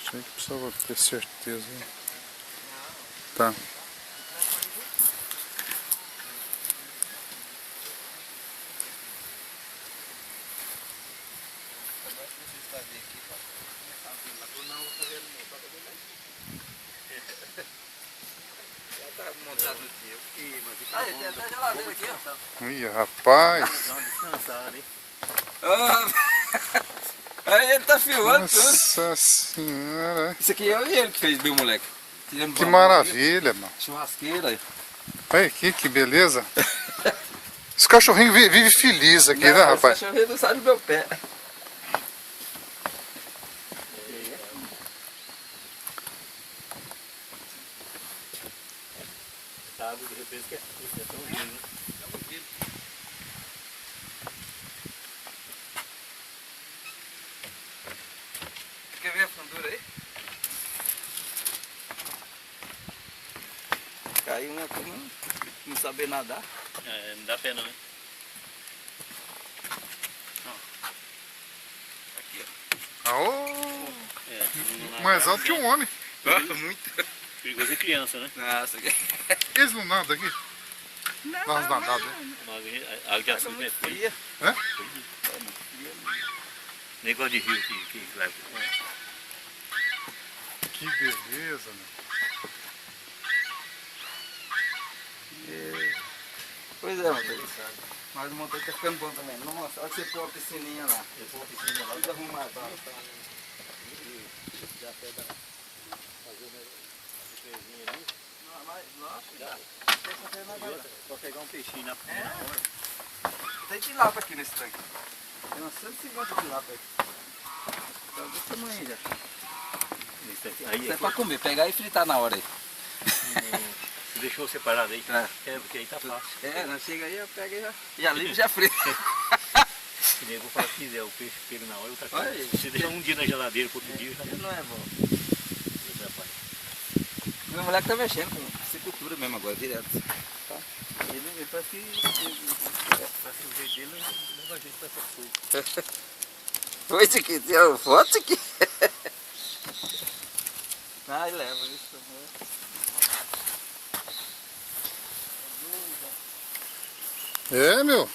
Achei que precisava ter certeza. Tá. Aí, tem até geladeira aqui, ó. Ih, rapaz. Aí ele tá filmando tudo. Nossa senhora. Isso aqui é eu e ele que fez, viu, moleque? Que maravilha, mano. Churrasqueira aí. Olha aqui, que beleza. Esse cachorrinho vive feliz aqui, né, rapaz? Esse cachorrinho não sai do meu pé. Sabe, de repente, que é tão lindo. Quer ver a fundura aí? Caiu uma turma, não saber nadar. É, não dá pé não, hein? Aqui, Oh, É, mais alto que um homem. ó. Muito. perigoso é criança, né? Nossa, aqui. Eles não nadam aqui? Nós nadamos, né? A água de açúcar é fria. Hã? Negócio de rio que leva. Que beleza, meu. Pois é, mano. Mas o motor tá ficando bom também. Nossa, olha que você pôr a piscininha lá. Eu vou piscina lá. Tudo arrumado. Já pega fazer um pezinho ali. Não, mas, nossa, E outra, só pegar um peixinho na hora. tem tilápia aqui nesse tanque. Tem umas 150 tilápia aqui. Tá desse tamanho aí já. Isso aqui. Aí, Isso é pra comer, pegar e fritar na hora aí. você deixou separado aí? É. Porque aí tá fácil. É, nós chega aí, eu pego e já limpo e já frito. O nego fala que quiser o peixe pego na hora, outra Olha coisa. aí. Você deixa um dia na geladeira, pro outro dia já Não é bom. atrapalha. Meu moleque tá mexendo com piscicultura mesmo agora, direto. Tá? Ele parece que... Parece que o jeito dele leva a gente pra essas coisas. Foi Chiquinho, tirou foto, Chiquinho? Ah, ele leva isso também. É, meu.